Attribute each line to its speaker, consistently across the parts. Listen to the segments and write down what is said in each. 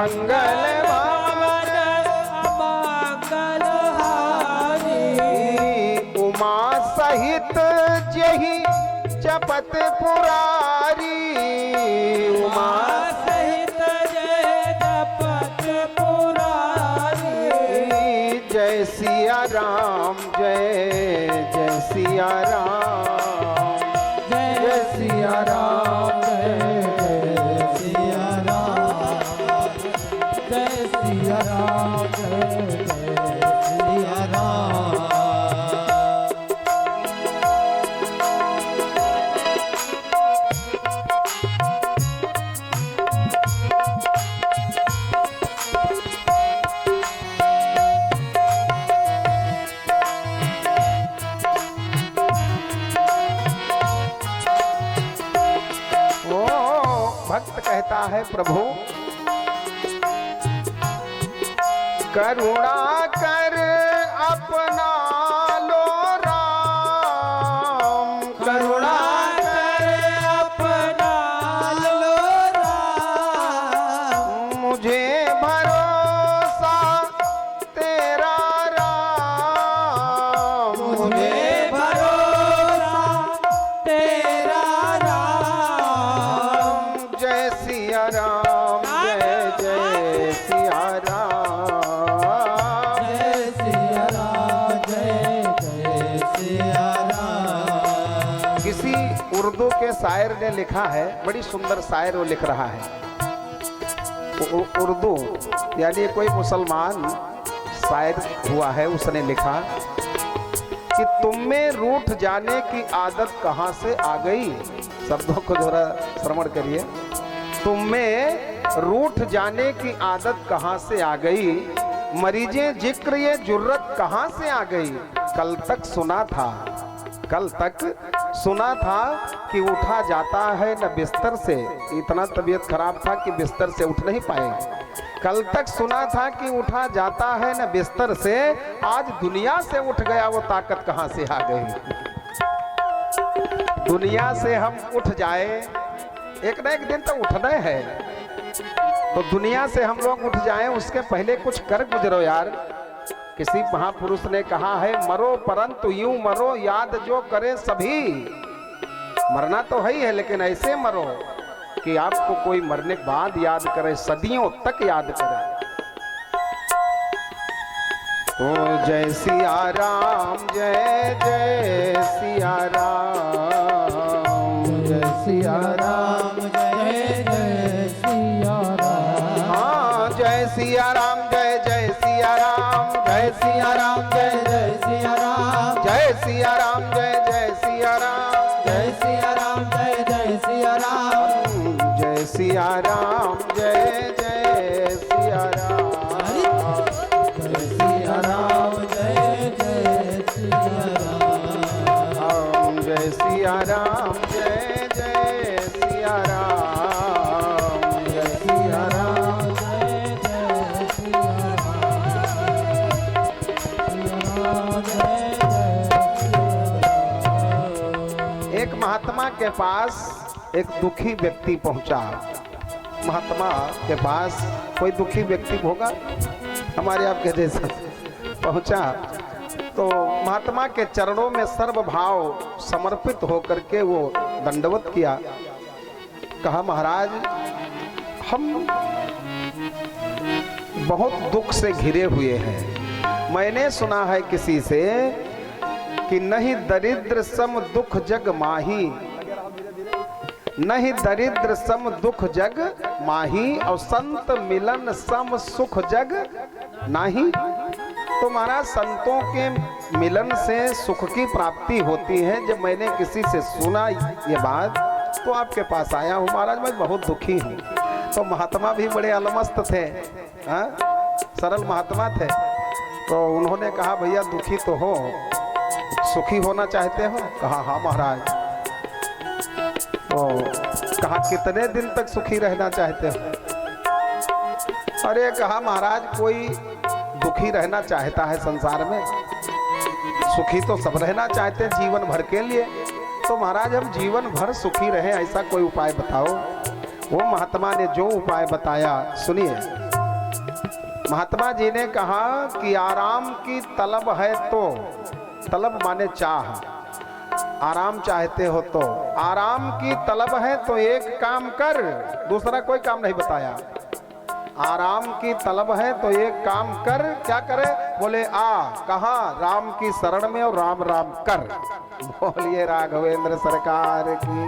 Speaker 1: मंगल भावन
Speaker 2: अमंगल हारी
Speaker 1: उमा सहित जही जपत पुरारी उमा
Speaker 2: सहित जय जपत पुरारी
Speaker 1: जय सिया राम जय जय सिया राम
Speaker 2: जय सिया राम जय जय सिया राम जय सिया राम जय जय सिया राम।
Speaker 1: भक्त कहता है प्रभु करुणा कर अपना लो राम
Speaker 2: करुणा कर अपना लो राम
Speaker 1: मुझे भरोसा तेरा राम
Speaker 2: मुझे भरोसा तेरा राम
Speaker 1: जय सिया राम जय जय सिया राम
Speaker 2: जय सिया राम जय जय सिया राम।
Speaker 1: किसी उर्दू के शायर ने लिखा है, बड़ी सुंदर शायर वो लिख रहा है। उर्दू यानी कोई मुसलमान शायर हुआ है, उसने लिखा कि तुम में रूठ जाने की आदत कहाँ से आ गई। शब्दों को जरा श्रवण करिए। तुम में रूठ जाने की आदत कहाँ से आ गई, मरीजे जिक्र ये जुर्रत कहाँ से आ गई। कल तक सुना था कि उठा जाता है न बिस्तर से, इतना तबीयत खराब था कि बिस्तर से उठ नहीं पाए। कल तक सुना था कि उठा जाता है न बिस्तर से, आज दुनिया से उठ गया वो ताकत कहाँ से आ गई। दुनिया से हम उठ जाए, एक न एक दिन तो उठना है, तो दुनिया से हम लोग उठ जाएं उसके पहले कुछ कर गुजरो यार। किसी महापुरुष ने कहा है मरो परंतु यूं मरो याद जो करे सभी। मरना तो है ही है, लेकिन ऐसे मरो कि आपको कोई मरने के बाद याद करे, सदियों तक याद करे। ओ जय सिया राम जय जय सिया राम
Speaker 2: जय सिया राम जय जय सिया राम।
Speaker 1: हाँ जय सिया राम जय जय सिया राम जय सिया राम जय
Speaker 2: जय सिया राम
Speaker 1: जय सिया राम जय जय सिया राम
Speaker 2: जय सिया राम जय जय सिया राम
Speaker 1: जय सिया राम जय जय सिया राम
Speaker 2: जय सिया राम जय जय सिया राम
Speaker 1: जय सिया राम जय जय सिया राम
Speaker 2: जय सिया राम जय जय सिया राम जय जय।
Speaker 1: एक महात्मा के पास एक दुखी व्यक्ति पहुंचा। महात्मा के पास कोई दुखी व्यक्ति होगा हमारे आपके जैसा, पहुंचा तो महात्मा के चरणों में सर्वभाव समर्पित होकर के वो दंडवत किया। कहा महाराज हम बहुत दुख से घिरे हुए हैं। मैंने सुना है किसी से कि नहीं दरिद्र सम दुख जग माही, नहीं दरिद्र सम दुख जग माही, और संत मिलन सम सुख जग नाही। तो महाराज संतों के मिलन से सुख की प्राप्ति होती है। जब मैंने किसी से सुना ये बात तो आपके पास आया हूँ। महाराज मैं बहुत दुखी हूँ। तो महात्मा भी बड़े अलमस्त थे, सरल महात्मा थे। तो उन्होंने कहा भैया दुखी तो हो, सुखी होना चाहते हो? कहा हाँ महाराज। तो कहा कितने दिन तक सुखी रहना चाहते हो? अरे कहा महाराज कोई दुखी रहना चाहता है संसार में, सुखी तो सब रहना चाहते हैं जीवन भर के लिए। तो महाराज हम जीवन भर सुखी रहें ऐसा कोई उपाय बताओ। वो महात्मा ने जो उपाय बताया सुनिए। महात्मा जी ने कहा कि आराम की तलब है तो, तलब माने चाह, आराम चाहते हो तो, आराम की तलब है तो एक काम कर, दूसरा कोई काम नहीं बताया। आराम की तलब है तो एक काम कर, क्या करे? बोले कहा राम की शरण में और राम राम कर। बोलिए राघवेंद्र सरकार की।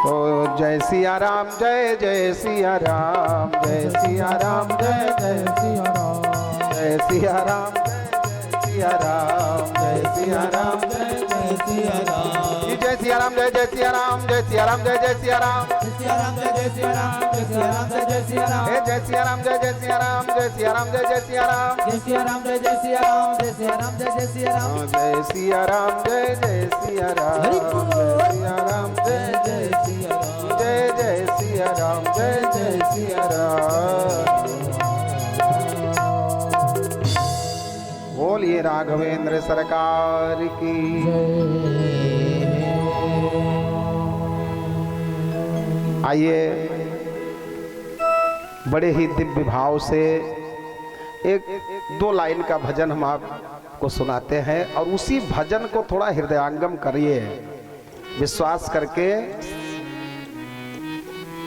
Speaker 1: तो जय सिया राम, जय जय सिया राम, जय सिया राम, जय जय सिया राम, जय सिया राम, जय सिया राम, जय सिया राम, जय जय सिया राम, जय सिया राम, जय जय सिया राम, जय सिया राम, जय जय सिया राम, जय सिया राम, जय जय सिया राम, जय सिया राम, जय जय सिया राम, जय सिया राम, जय जय सिया राम, जय सिया राम, जय जय सिया राम, जय सिया राम, जय जय सिया राम, जय सिया राम, जय जय सिया राम, जय सिया राम, जय जय सिया राम, जय सिया राम, जय जय सिया राम, जय जय सिया राम, जय जय सिया राम। बोलिए राघवेंद्र सरकार की। आइए बड़े ही दिव्य भाव से एक दो लाइन का भजन हम आपको सुनाते हैं और उसी भजन को थोड़ा हृदयांगम करिए विश्वास करके,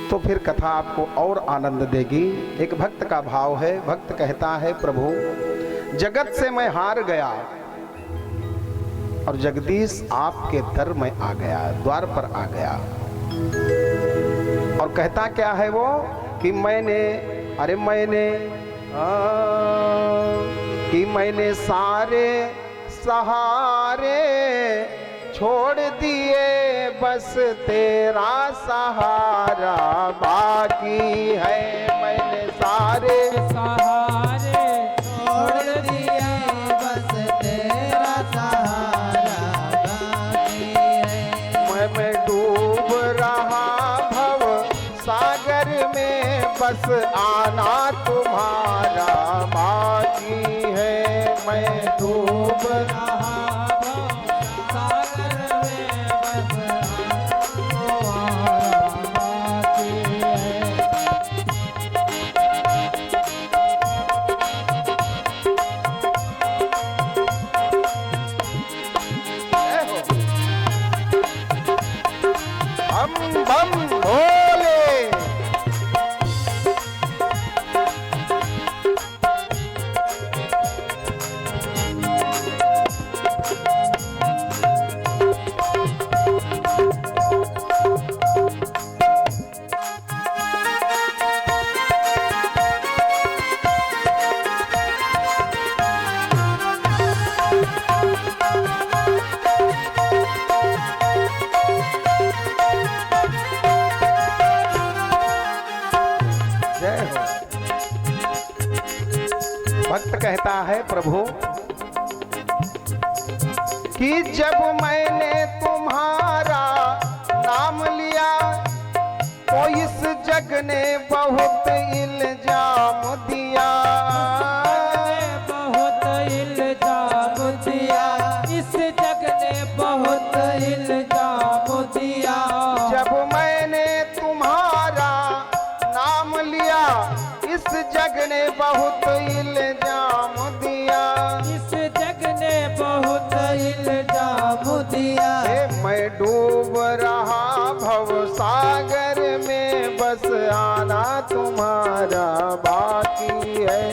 Speaker 1: तो फिर कथा आपको और आनंद देगी। एक भक्त का भाव है, भक्त कहता है प्रभु जगत से मैं हार गया और जगदीश आपके दर में आ गया, द्वार पर आ गया। और कहता क्या है वो कि मैंने सारे सहारे छोड़ दिए, बस तेरा सहारा बाकी है। मैंने सारे
Speaker 2: सहारे छोड़ दिए, बस तेरा सहारा बाकी है।
Speaker 1: मैं डूब रहा भव सागर में, बस आना तुम्हारा बाकी है। मैं डूब रहा
Speaker 2: सागर में, बस आना तुम्हारा बाकी है।
Speaker 1: हम बम भोले। भक्त कहता है प्रभु कि जब मैंने तुम्हारा नाम लिया तो इस जग ने बहुत इल्जाम दिया,
Speaker 2: बहुत इल्जाम दिया, इस जग ने बहुत इल्जाम दिया।
Speaker 1: जब मैंने तुम्हारा नाम लिया इस जग ने बहुत इल्जाम दिया,
Speaker 2: इस जग ने बहुत इल्जाम दिया।
Speaker 1: मैं डूब रहा भव सागर में, बस आना तुम्हारा बाकी है।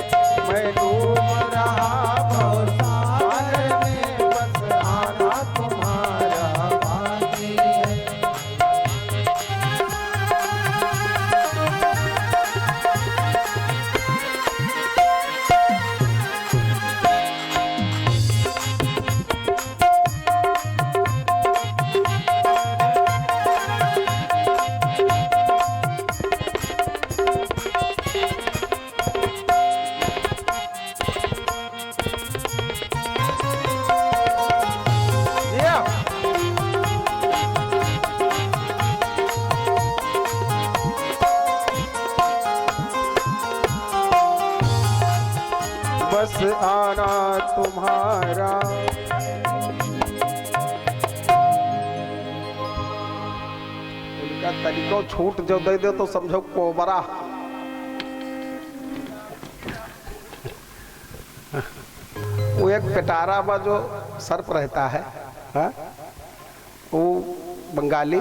Speaker 1: मैं डूब रहा भव सागर में, बस आना तुम्हारा बाकी है। बस आना तुम्हारा। उनका तरीको छूट जो दे दो तो समझो कोबरा। वो एक पिटारा में जो सर्प रहता है, हाँ? वो बंगाली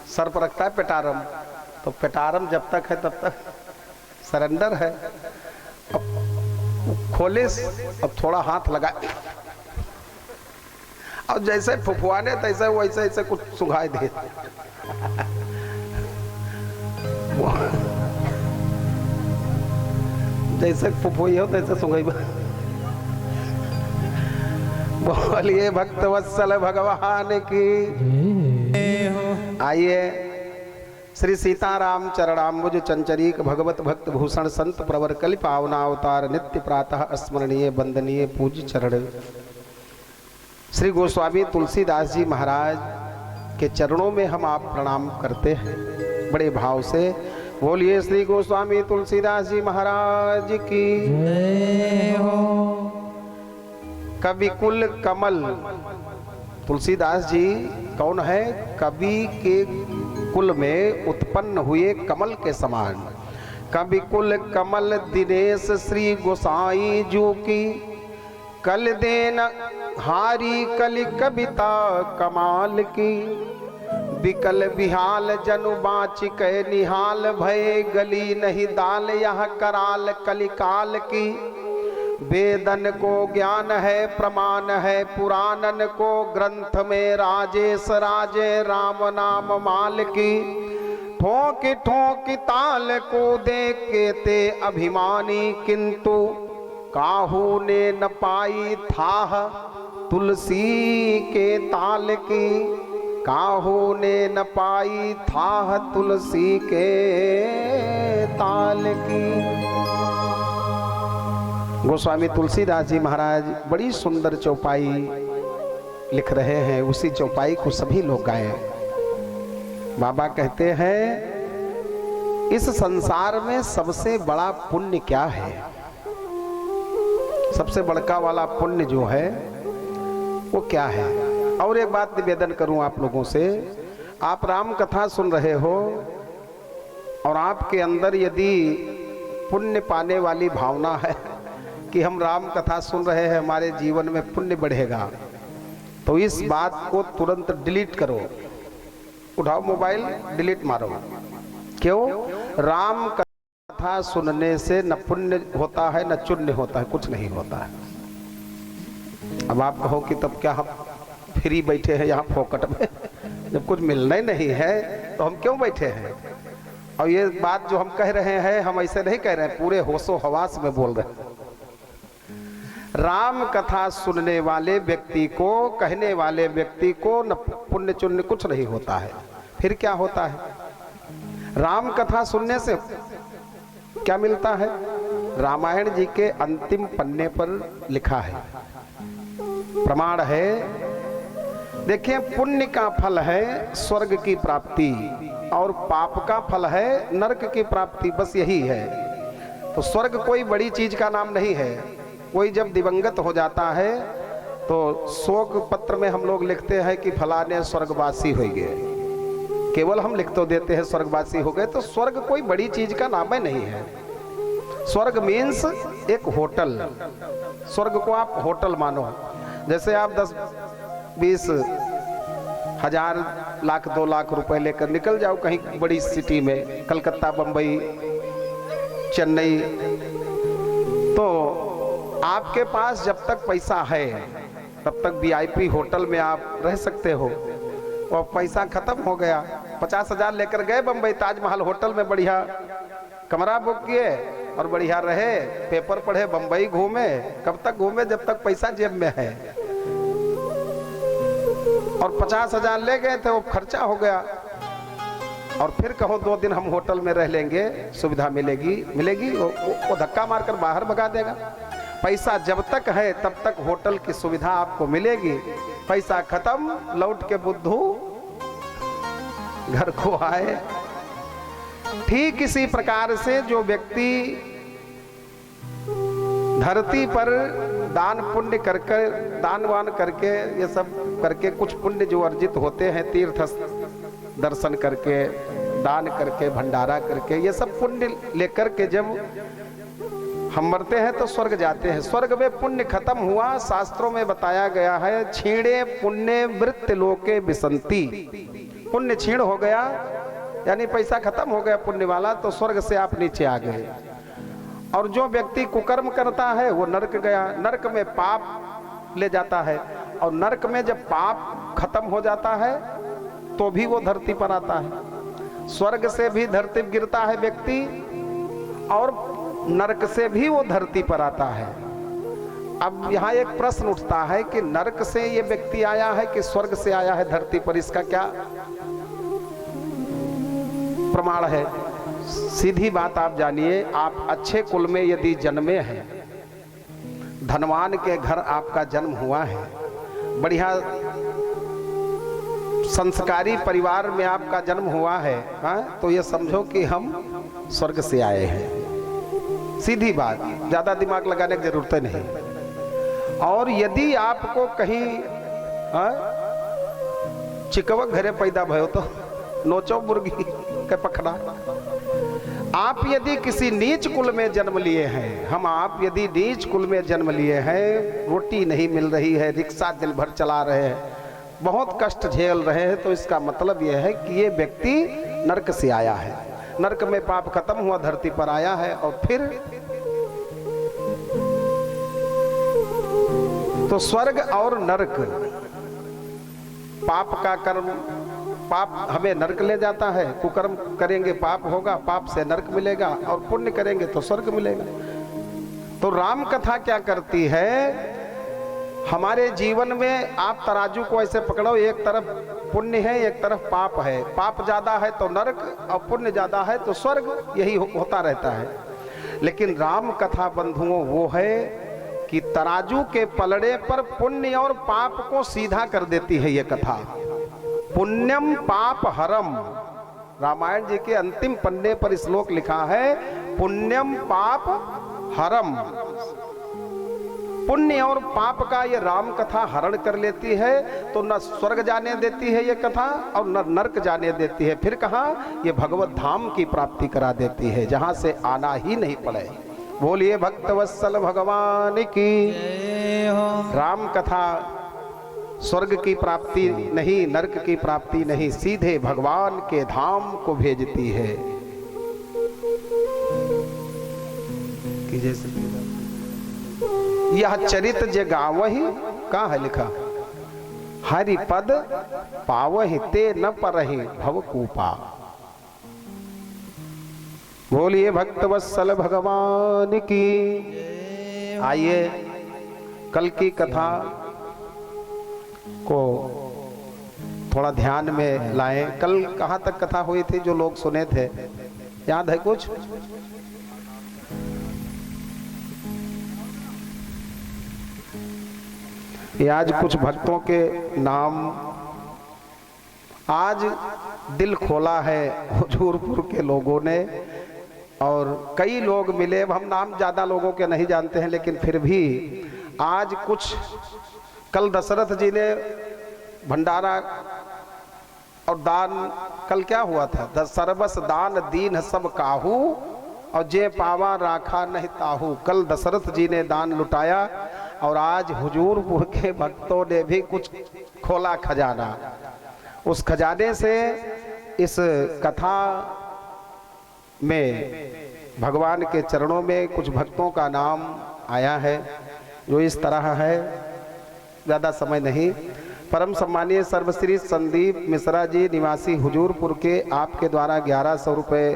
Speaker 1: सर्प रखता है पिटारम। तो पिटारम जब तक है तब तक सरेंडर है। अब खोले अब थोड़ा हाथ लगा और जैसे फुफुआने तैसे वैसे ऐसे कुछ सुंघाई दे। जैसे फुफुई हो तैसे सुंघाई। बोलिए भक्त वत्सल भगवान की। आइए श्री सीताराम चरणाम्बुज चंचरीक भगवत भक्त भूषण संत प्रवर कलि पावना अवतार नित्य प्रातः स्मरणीय वंदनीय पूज्य चरण श्री गोस्वामी तुलसीदास जी महाराज के चरणों में हम आप प्रणाम करते हैं बड़े भाव से। बोलिए श्री गोस्वामी तुलसीदास जी महाराज की जय हो। कवि कुल कमल, तुलसीदास जी कौन है? कवि के कुल में उत्पन्न हुए कमल के समान। कवि कुल कमल दिनेश श्री गोसाई जो की कल देन हारी कलि कविता कमाल की। बिकल बिहाल जनु बाच के निहाल भय गली नहीं दाल यह कराल कलिकाल की। वेदन को ज्ञान है प्रमाण है पुराणन को ग्रंथ में राजेश राजे राम नाम माल की। ठोंकी ठोंकी ताल को देख के ते अभिमानी किंतु काहू ने न पाई था तुलसी के ताल की। काहू ने न पाई था तुलसी के ताल की। गोस्वामी तुलसीदास जी महाराज बड़ी सुंदर चौपाई लिख रहे हैं। उसी चौपाई को सभी लोग गाएं। बाबा कहते हैं इस संसार में सबसे बड़ा पुण्य क्या है? सबसे बड़का वाला पुण्य जो है वो क्या है? और एक बात निवेदन करूं आप लोगों से, आप राम कथा सुन रहे हो और आपके अंदर यदि पुण्य पाने वाली भावना है कि हम राम कथा सुन रहे हैं हमारे जीवन में पुण्य बढ़ेगा, तो इस बात को तुरंत डिलीट करो। उठाओ मोबाइल, डिलीट मारो। क्यों? राम कथा सुनने से न पुण्य होता है न चुण्य होता है, कुछ नहीं होता है। अब आप कहो कि तब क्या हम फ्री बैठे हैं यहाँ फोकट में, जब कुछ मिलना ही नहीं है तो हम क्यों बैठे हैं? और ये बात जो हम कह रहे हैं हम ऐसे नहीं कह रहे हैं, पूरे होशो हवास में बोल रहे हैं। राम कथा सुनने वाले व्यक्ति को, कहने वाले व्यक्ति को न पुण्य चुण्य कुछ नहीं होता है। फिर क्या होता है? राम कथा सुनने से क्या मिलता है? रामायण जी के अंतिम पन्ने पर लिखा है, प्रमाण है। देखिए, पुण्य का फल है स्वर्ग की प्राप्ति और पाप का फल है नरक की प्राप्ति, बस यही है। तो स्वर्ग कोई बड़ी चीज का नाम नहीं है। कोई जब दिवंगत हो जाता है तो शोक पत्र में हम लोग लिखते हैं कि फलाने स्वर्गवासी हो गए, केवल हम लिख तो देते हैं स्वर्गवासी हो गए। तो स्वर्ग कोई बड़ी चीज का नाम ही नहीं है। स्वर्ग मीन्स एक होटल। स्वर्ग को आप होटल मानो। जैसे आप 10-20 हजार लाख 2 लाख रुपए लेकर निकल जाओ कहीं बड़ी सिटी में, कलकत्ता, बंबई, चेन्नई, तो आपके पास जब तक पैसा है तब तक वीआईपी होटल में आप रह सकते हो। और पैसा खत्म हो गया, 50,000 लेकर गए बंबई ताजमहल होटल में, बढ़िया कमरा बुक किए और बढ़िया रहे, पेपर पढ़े, बंबई घूमे। कब तक घूमे? जब तक पैसा जेब में है। और 50,000 ले गए थे, वो खर्चा हो गया। और फिर कहो 2 दिन हम होटल में रह लेंगे, सुविधा मिलेगी, वो धक्का मारकर बाहर भगा देगा। पैसा जब तक है तब तक होटल की सुविधा आपको मिलेगी। पैसा खत्म, लौट के बुद्धू घर को आए। ठीक इसी प्रकार से जो व्यक्ति धरती पर दान पुण्य करके, दानवान करके, ये सब करके कुछ पुण्य जो अर्जित होते हैं, तीर्थ दर्शन करके, दान करके, भंडारा करके, ये सब पुण्य लेकर के जब हम मरते हैं तो स्वर्ग जाते हैं। स्वर्ग में पुण्य खत्म हुआ, शास्त्रों में बताया गया है, छीणे पुण्य मृत्य लोके विसंति। पुण्य छीण हो गया यानी पैसा खत्म हो गया पुण्य वाला, तो स्वर्ग से आप नीचे आ गए। और जो व्यक्ति कुकर्म करता है वो नरक गया, नरक में पाप ले जाता है, और नरक में जब पाप खत्म हो जाता है तो भी वो धरती पर आता है। स्वर्ग से भी धरती गिरता है व्यक्ति, और नरक से भी वो धरती पर आता है। अब यहाँ एक प्रश्न उठता है कि नरक से ये व्यक्ति आया है कि स्वर्ग से आया है धरती पर, इसका क्या प्रमाण है? सीधी बात आप जानिए, आप अच्छे कुल में यदि जन्मे हैं, धनवान के घर आपका जन्म हुआ है, बढ़िया संस्कारी परिवार में आपका जन्म हुआ है, हाँ, तो ये समझो कि हम स्वर्ग से आए हैं। सीधी बात, ज्यादा दिमाग लगाने की जरूरत नहीं। और यदि आपको कहीं चिकवक घरे पैदा भयो तो नोचो मुर्गी के पखड़ा। आप यदि किसी नीच कुल में जन्म लिए हैं, आप यदि नीच कुल में जन्म लिए हैं, रोटी नहीं मिल रही है, रिक्शा दिन भर चला रहे हैं, बहुत कष्ट झेल रहे हैं, तो इसका मतलब यह है कि ये व्यक्ति नरक से आया है। नरक में पाप खत्म हुआ, धरती पर आया है, और फिर तो स्वर्ग और नरक, पाप का कर्म, पाप हमें नरक ले जाता है, कुकर्म करेंगे पाप होगा, पाप से नरक मिलेगा, और पुण्य करेंगे तो स्वर्ग मिलेगा। तो राम कथा क्या करती है, हमारे जीवन में आप तराजू को ऐसे पकड़ो, एक तरफ पुण्य है एक तरफ पाप है, पाप ज्यादा है तो नरक और पुण्य ज्यादा है तो स्वर्ग, यही होता रहता है। लेकिन राम कथा बंधुओं वो है कि तराजू के पलड़े पर पुण्य और पाप को सीधा कर देती है ये कथा। पुण्यम पाप हरम, रामायण जी के अंतिम पन्ने पर श्लोक लिखा है, पुण्यम पाप हरम। पुण्य और पाप का ये राम कथा हरण कर लेती है, तो न स्वर्ग जाने देती है ये कथा और न नरक जाने देती है। फिर कहाँ, ये भगवत धाम की प्राप्ति करा देती है, जहां से आना ही नहीं पड़े। बोलिए भक्तवत्सल भगवान की। राम कथा स्वर्ग की प्राप्ति नहीं, नरक की प्राप्ति नहीं, सीधे भगवान के धाम को भेजती है। कि जैसे यह चरित जे गावहि, कहाँ है लिखा, हरि पद पावहि ते न परहि भवकूपा। बोलिए भक्तवत्सल भगवान की। आइए कल की कथा को थोड़ा ध्यान में लाएं। कल कहाँ तक कथा हुई थी जो लोग सुने थे, याद है कुछ? ये आज कुछ भक्तों के नाम आज दिल खोला है हुजूरपुर के लोगों ने, और कई लोग मिले। हम नाम ज्यादा लोगों के नहीं जानते हैं, लेकिन फिर भी आज कुछ, कल दशरथ जी ने भंडारा और दान, कल क्या हुआ था, सर्वस दान दीन सब काहू और जे पावा राखा नहीं ताहू। कल दशरथ जी ने दान लुटाया, और आज हुजूरपुर के भक्तों ने भी कुछ खोला खजाना। उस खजाने से इस कथा में भगवान के चरणों में कुछ भक्तों का नाम आया है, जो इस तरह है। ज़्यादा समय नहीं। परम सम्मानीय सर्वश्री संदीप मिश्रा जी निवासी हुजूरपुर के, आपके द्वारा 1100 रुपये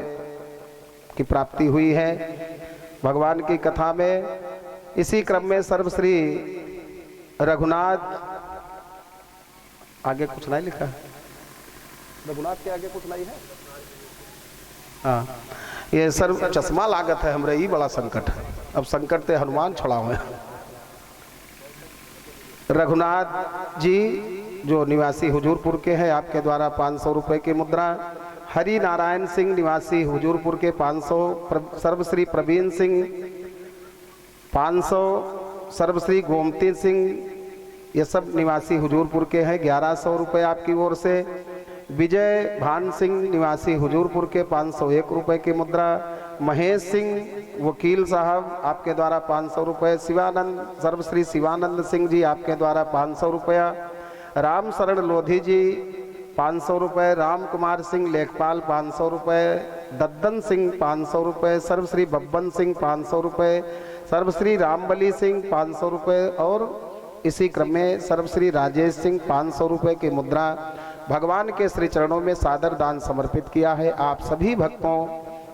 Speaker 1: की प्राप्ति हुई है भगवान की कथा में। इसी क्रम में सर्वश्री रघुनाथ, आगे कुछ नहीं लिखा है, रघुनाथ के आगे कुछ नहीं है, हाँ, ये सर्व चश्मा लागत है हमरे, ये बड़ा संकट है। अब संकट ते हनुमान छोड़ा हुए। रघुनाथ जी जो निवासी हुजूरपुर के हैं, आपके द्वारा 500 रुपये की मुद्रा। हरि नारायण सिंह निवासी हुजूरपुर के 500। सर्वश्री प्रवीण सिंह 500। सर्वश्री गोमती सिंह, ये सब निवासी हुजूरपुर के हैं, 1100 रुपये आपकी ओर से। विजय भान सिंह निवासी हुजूरपुर के 501 रुपए की मुद्रा। महेश सिंह वकील साहब आपके द्वारा 500 रुपये। शिवानंद सर्वश्री शिवानंद सिंह जी आपके द्वारा 500 रुपया। राम शरण लोधी जी 500 रुपये। राम कुमार सिंह लेखपाल 500 रुपये। दद्दन सिंह 500 रुपये। सर्वश्री बब्बन सिंह 500 रुपये। सर्वश्री रामबली सिंह 500 रुपये और इसी क्रम में सर्वश्री राजेश सिंह 500 रुपये की मुद्रा भगवान के श्री चरणों में सादर दान समर्पित किया है। आप सभी भक्तों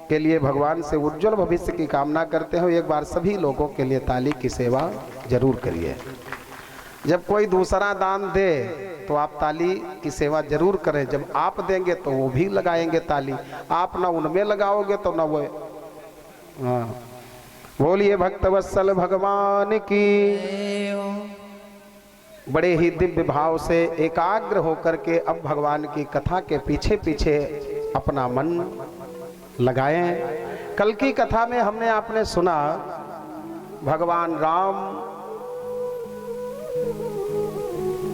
Speaker 1: के लिए भगवान से उज्जवल भविष्य की कामना करते हो। एक बार सभी लोगों के लिए ताली की सेवा जरूर करिए। जब कोई दूसरा दान दे तो आप ताली की सेवा जरूर करें। जब आप देंगे तो वो भी लगाएंगे ताली। आप ना उनमें लगाओगे तो ना वो। हाँ, बोलिए भक्तवत्सल भगवान की। बड़े ही दिव्य भाव से एकाग्र होकर के अब भगवान की कथा के पीछे पीछे अपना मन लगाएं। कल की कथा में हमने आपने सुना भगवान राम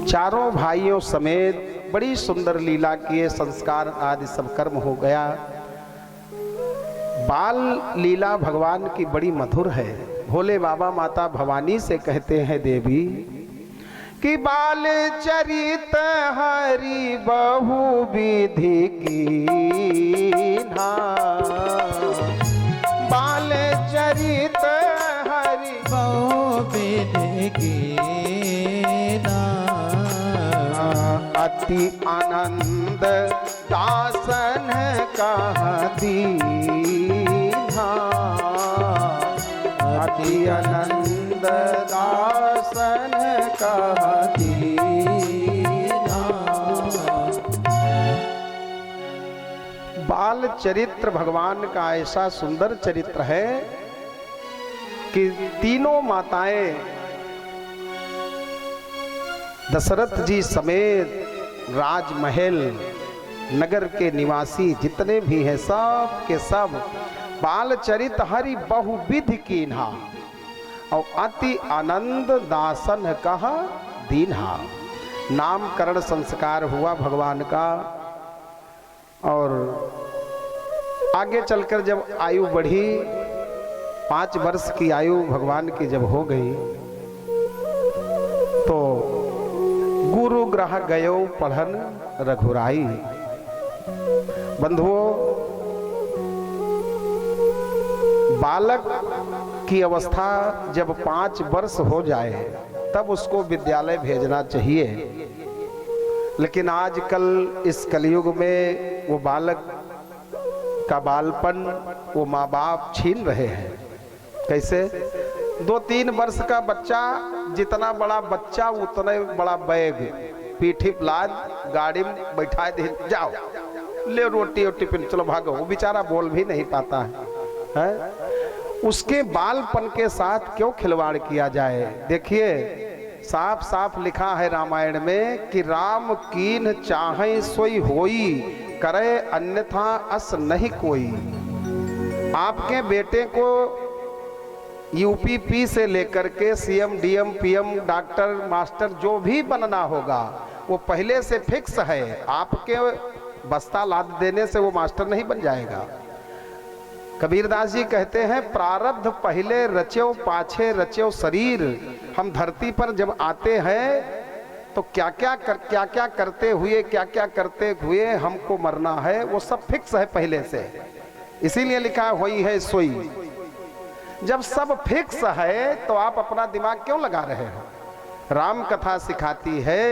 Speaker 1: चारों भाइयों समेत बड़ी सुंदर लीला किए, संस्कार आदि सब कर्म हो गया। बाल लीला भगवान की बड़ी मधुर है। भोले बाबा माता भवानी से कहते हैं देवी कि बाल चरित हरि बहु विधि की ना। बाल चरित हरि
Speaker 2: बहु विधि की ना।
Speaker 1: अति आनंद दासन कह दीना। अति आनंद दासन कह दीना। बाल चरित्र भगवान का ऐसा सुंदर चरित्र है कि तीनों माताएं दशरथ जी समेत राजमहल नगर के निवासी जितने भी हैं सब के सब बाल चरित हरि बहुविधि कीन्हा और अति आनंद दासन कह दीन्हा। नामकरण संस्कार हुआ भगवान का और आगे चलकर जब आयु बढ़ी 5 वर्ष की आयु भगवान की जब हो गई तो गुरु ग्रह गयो पढ़न रघुराई। बंधुओं, बालक की अवस्था जब 5 वर्ष हो जाए तब उसको विद्यालय भेजना चाहिए, लेकिन आजकल इस कलयुग में वो बालक का बालपन वो माँ बाप छीन रहे हैं। कैसे? 2-3 वर्ष का बच्चा, जितना बड़ा बच्चा उतना बड़ा बैग पीठी लाद गाड़ी में बैठा दे, जाओ ले रोटी और टिफिन, चलो भागो। वो बेचारा बोल भी नहीं पाता है। उसके बालपन के साथ क्यों खिलवाड़ किया जाए? देखिए साफ साफ लिखा है रामायण में कि राम कीन चाहे सोई होई, करे अन्यथा अस नहीं कोई। आपके बेटे को यूपी से लेकर के CM DM PM doctor master जो भी बनना होगा वो पहले से फिक्स है। आपके बस्ता लाद देने से वो मास्टर नहीं बन जाएगा। कबीरदास जी कहते हैं प्रारब्ध पहले रच्यो पाछे रच्यो शरीर। हम धरती पर जब आते हैं तो क्या क्या करते हुए हमको मरना है, वो सब फिक्स है पहले से। इसीलिए लिखा हुई है सोई। जब सब फिक्स है तो आप अपना दिमाग क्यों लगा रहे हो? राम कथा सिखाती है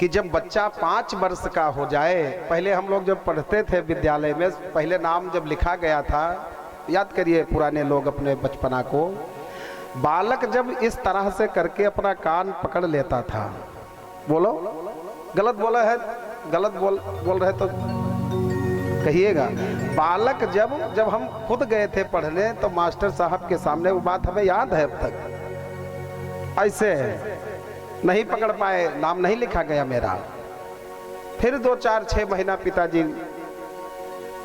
Speaker 1: कि जब बच्चा 5 वर्ष का हो जाए, पहले हम लोग जब पढ़ते थे विद्यालय में, पहले नाम जब लिखा गया था, याद करिए पुराने लोग अपने बचपना को, बालक जब इस तरह से करके अपना कान पकड़ लेता था, बोलो गलत बोला है, गलत बोल रहे तो कहिएगा। बालक जब हम खुद गए थे पढ़ने तो मास्टर साहब के सामने, वो बात हमें याद है अब तक, ऐसे नहीं पकड़ पाए, नाम नहीं लिखा गया मेरा। फिर 2-4-6 महीना पिताजी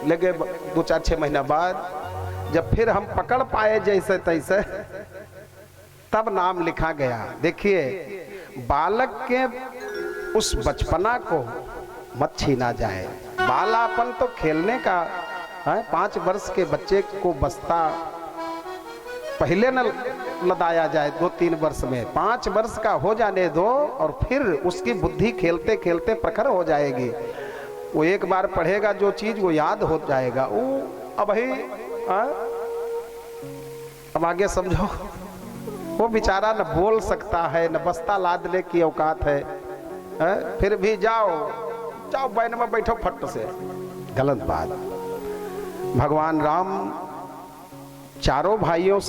Speaker 1: ले गए, 2-4-6 महीना बाद जब फिर हम पकड़ पाए जैसे तैसे, तब नाम लिखा गया। देखिए बालक के उस बचपना को मत छीना जाए। बालापन तो खेलने का है। 5 वर्ष के बच्चे को बस्ता पहले न लदाया जाए 2-3 वर्ष में, 5 वर्ष का हो जाने दो और फिर उसकी बुद्धि खेलते खेलते प्रखर हो जाएगी। वो एक बार पढ़ेगा जो चीज वो याद हो जाएगा। वो अब ही अब आगे समझो, वो बेचारा न बोल सकता है न बस्ता लादने की औकात है, फिर भी जाओ जाओ बैन में बैठो फट से। गलत बात। भगवान राम चारों भाइयों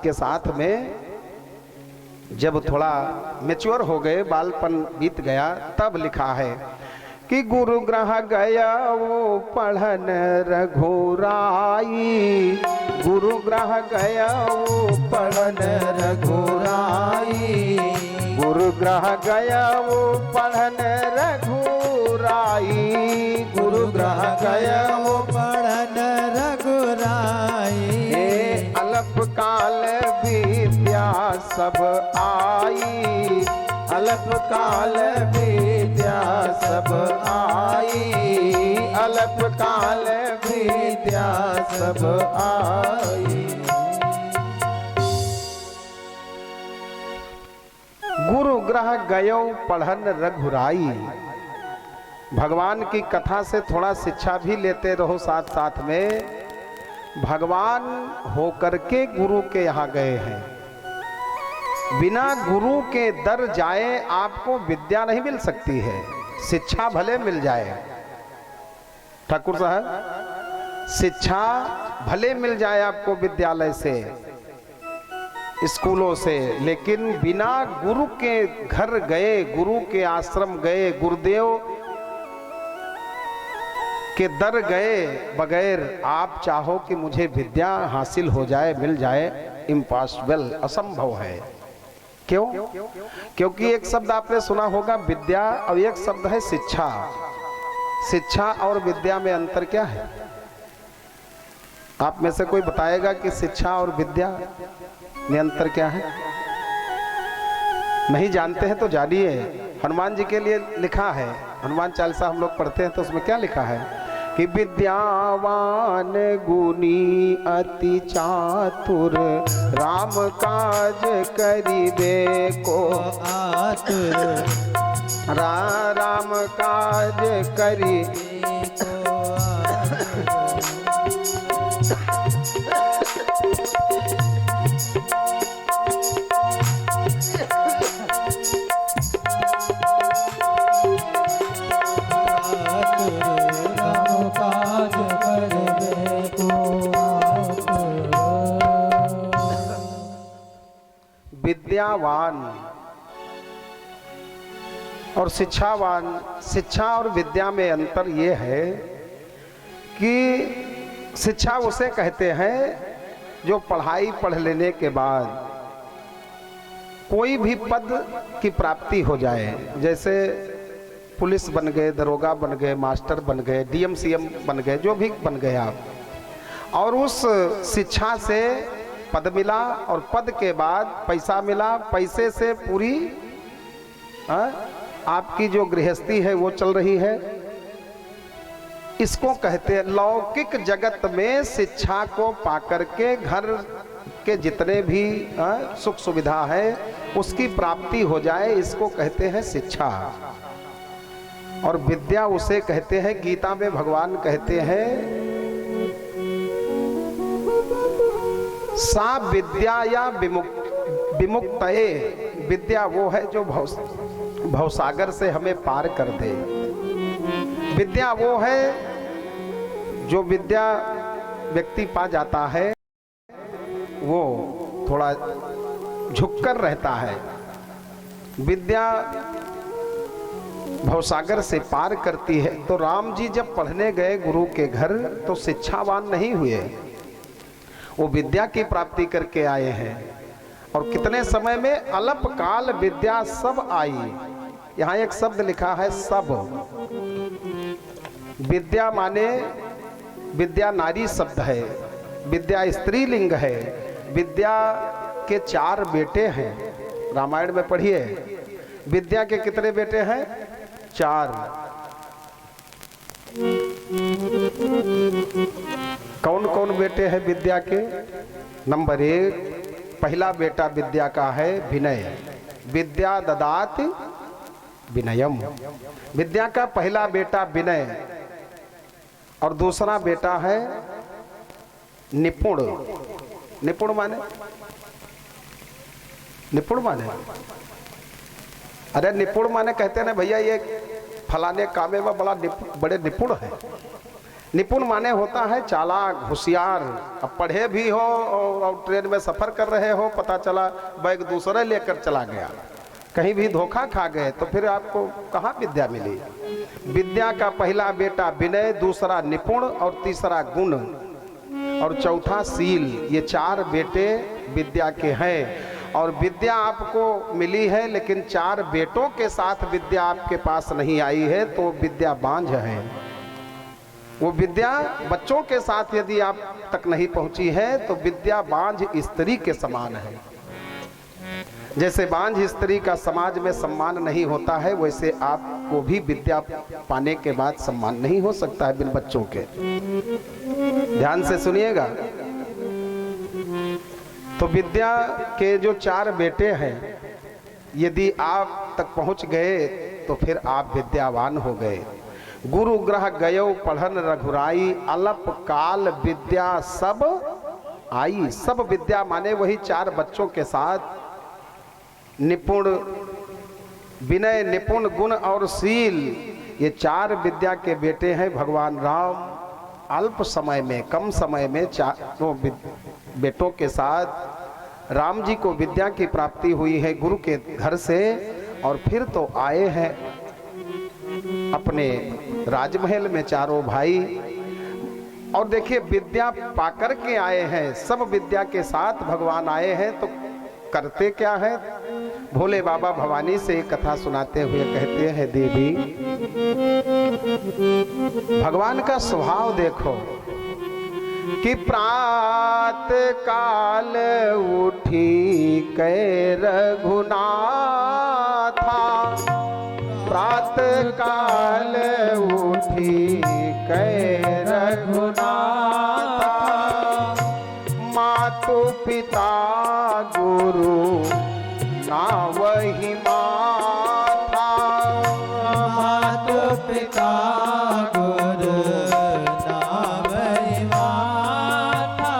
Speaker 1: के साथ में जब थोड़ा मैच्योर हो गए, बालपन बीत गया, तब लिखा है कि गुरु ग्रह गया वो पढ़न रघुराई, गुरु ग्रह गया वो पढ़न रघुराई, गुरु ग्रह गया वो पढ़न रघुराई, गुरु ग्रह गया वो
Speaker 2: पढ़न रघुराई।
Speaker 1: अल्प काल विद्या सब आई, अल्प काल विद्या सब आई, अल्प काल विद्या सब आई। गुरु ग्रह गयो पढ़न रघुराई। भगवान की कथा से थोड़ा शिक्षा भी लेते रहो साथ साथ में। भगवान होकर के गुरु के यहाँ गए हैं। बिना गुरु के दर जाए आपको विद्या नहीं मिल सकती है। शिक्षा भले मिल जाए, ठाकुर साहब, शिक्षा भले मिल जाए आपको विद्यालय से, स्कूलों से, लेकिन बिना गुरु के घर गए, गुरु के आश्रम गए, गुरुदेव के दर गए बगैर आप चाहो कि मुझे विद्या हासिल हो जाए, मिल जाए, इम्पॉसिबल, असंभव है। क्यों? क्योंकि एक शब्द आपने सुना होगा विद्या, और एक शब्द है शिक्षा। शिक्षा और विद्या में अंतर क्या है? आप में से कोई बताएगा कि शिक्षा और विद्या में अंतर क्या है? नहीं जानते हैं तो जानिए। हनुमान जी के लिए लिखा है, हनुमान चालीसा हम लोग पढ़ते हैं तो उसमें क्या लिखा है कि विद्यावान गुणी अति चातुर, राम काज करिबे को आतुर, राम काज करिबे को विद्यावान और शिक्षावान। शिक्षा और विद्या में अंतर ये है कि शिक्षा उसे कहते हैं जो पढ़ाई पढ़ लेने के बाद कोई भी पद की प्राप्ति हो जाए, जैसे पुलिस बन गए, दरोगा बन गए, मास्टर बन गए, डीएम सीएम बन गए, जो भी बन गए आप, और उस शिक्षा से पद मिला और पद के बाद पैसा मिला, पैसे से पूरी आपकी जो गृहस्थी है वो चल रही है। इसको कहते हैं लौकिक जगत में शिक्षा को पाकर के घर के जितने भी सुख सुविधा है उसकी प्राप्ति हो जाए, इसको कहते हैं शिक्षा। और विद्या उसे कहते हैं, गीता में भगवान कहते हैं सा विद्या या विमुक्तये। विद्या वो है जो भवसागर से हमें पार कर दे। विद्या वो है जो विद्या व्यक्ति पा जाता है, वो थोड़ा झुककर रहता है। विद्या भवसागर से पार करती है। तो राम जी जब पढ़ने गए गुरु के घर तो शिक्षावान नहीं हुए, वो विद्या की प्राप्ति करके आए हैं। और कितने समय में? अल्प काल विद्या सब आई। यहाँ एक शब्द लिखा है सब। विद्या माने विद्या नारी शब्द है, विद्या स्त्रीलिंग है। विद्या के 4 बेटे हैं, रामायण में पढ़िए। विद्या के कितने बेटे हैं? 4। कौन कौन बेटे हैं विद्या के? नंबर 1, पहला बेटा विद्या का है विनय। विद्या ददात विनयम। विद्या का पहला बेटा विनय और दूसरा बेटा है निपुण। निपुण माने? निपुण माने, अरे निपुण माने कहते हैं ना भैया ये फलाने कामे में बड़े निपुण है। निपुण माने होता है चालाक, होशियार। अब पढ़े भी हो और ट्रेन में सफर कर रहे हो, पता चला बैग दूसरा लेकर चला गया, कहीं भी धोखा खा गए, तो फिर आपको कहाँ विद्या मिली? विद्या का पहला बेटा विनय, दूसरा निपुण और तीसरा गुण और चौथा शील। ये 4 बेटे विद्या के हैं। और विद्या आपको मिली है, लेकिन 4 बेटों के साथ विद्या आपके पास नहीं आई है, तो विद्या बांझ है। वो विद्या बच्चों के साथ यदि आप तक नहीं पहुंची है तो विद्या बांझ स्त्री के समान है। जैसे बांझ स्त्री का समाज में सम्मान नहीं होता है, वैसे आपको भी विद्या पाने के बाद सम्मान नहीं हो सकता है बिन बच्चों के। ध्यान से सुनिएगा। तो विद्या के जो 4 बेटे हैं, यदि आप तक पहुंच गए तो फिर आप विद्यावान हो गए। गुरु ग्रह गयो पढ़न रघुराई, अलप काल विद्या सब आई। सब विद्या माने वही 4 बच्चों के साथ निपुण, विनय, निपुण, गुण और शील। ये 4 विद्या के बेटे हैं भगवान राम। अल्प समय में, कम समय में 4 बेटों के साथ राम जी को विद्या की प्राप्ति हुई है गुरु के घर से। और फिर तो आए हैं अपने राजमहल में 4 भाई। और देखिए विद्या पाकर के आए हैं, सब विद्या के साथ भगवान आए हैं, तो करते क्या है? भोले बाबा भवानी से एक कथा सुनाते हुए कहते हैं, देवी भगवान का स्वभाव देखो कि प्रात काल उठी कै रघुनाथा, प्रात काल उठी कै रघुनाथा, मातु पिता गुरु नावहि माथा,
Speaker 2: मातु पिता गुरु नावहि माथा,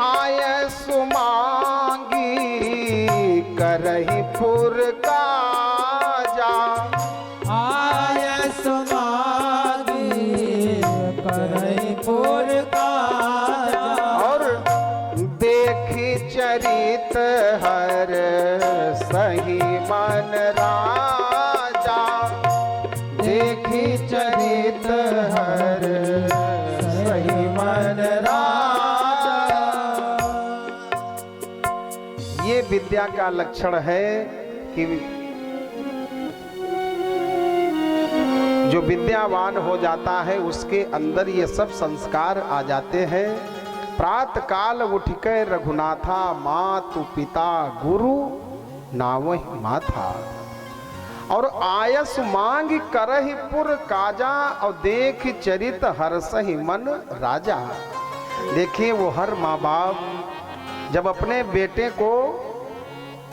Speaker 1: आय सुमांगी करहि पुर काजा,
Speaker 2: आय सुमांगी करहि पुर काजा,
Speaker 1: और देखी चरित हर सही मन राजा, देखी चरित हर सही मन राजा। ये विद्या का लक्षण है कि जो विद्यावान हो जाता है उसके अंदर ये सब संस्कार आ जाते हैं। प्रात काल उठ के रघुनाथा, मातु पिता गुरु नावहि माथा, और आयस मांग करहि पुर काजा, और देख चरित हर्षहि मन राजा। देखिए वो हर माँ बाप जब अपने बेटे को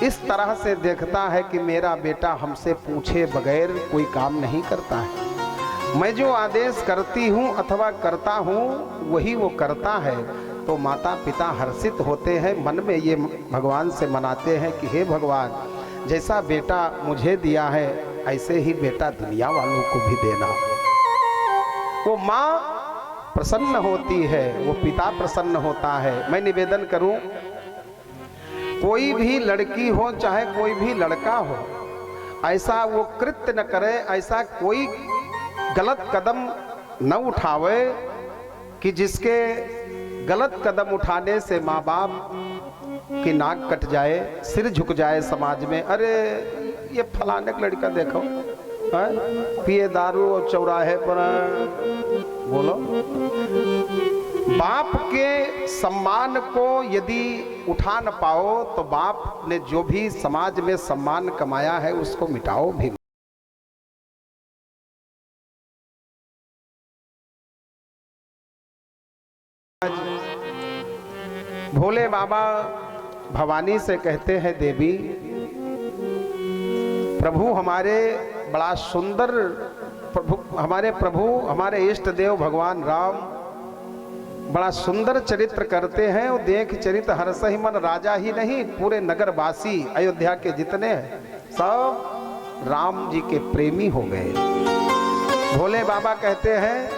Speaker 1: इस तरह से देखता है कि मेरा बेटा हमसे पूछे बगैर कोई काम नहीं करता है, मैं जो आदेश करती हूँ अथवा करता हूँ वही वो करता है, तो माता पिता हर्षित होते हैं। मन में ये भगवान से मनाते हैं कि हे भगवान, जैसा बेटा मुझे दिया है ऐसे ही बेटा दुनिया वालों को भी देना। वो माँ प्रसन्न होती है, वो पिता प्रसन्न होता है। मैं निवेदन करूं, कोई भी लड़की हो चाहे कोई भी लड़का हो, ऐसा वो कृत्य न करे, ऐसा कोई गलत कदम न उठावे कि जिसके गलत कदम उठाने से माँ बाप की नाक कट जाए, सिर झुक जाए समाज में। अरे ये फलाने का लड़का देखो पिए दारू और चौराहे पर, बोलो। बाप के सम्मान को यदि उठा न पाओ तो बाप ने जो भी समाज में सम्मान कमाया है उसको मिटाओ भी। भोले बाबा भवानी से कहते हैं, देवी प्रभु हमारे बड़ा सुंदर प्रभु हमारे इष्ट देव भगवान राम बड़ा सुंदर चरित्र करते हैं। वो देख चरित्र हर्ष ही मन, राजा ही नहीं पूरे नगरवासी अयोध्या के जितने हैं सब राम जी के प्रेमी हो गए। भोले बाबा कहते हैं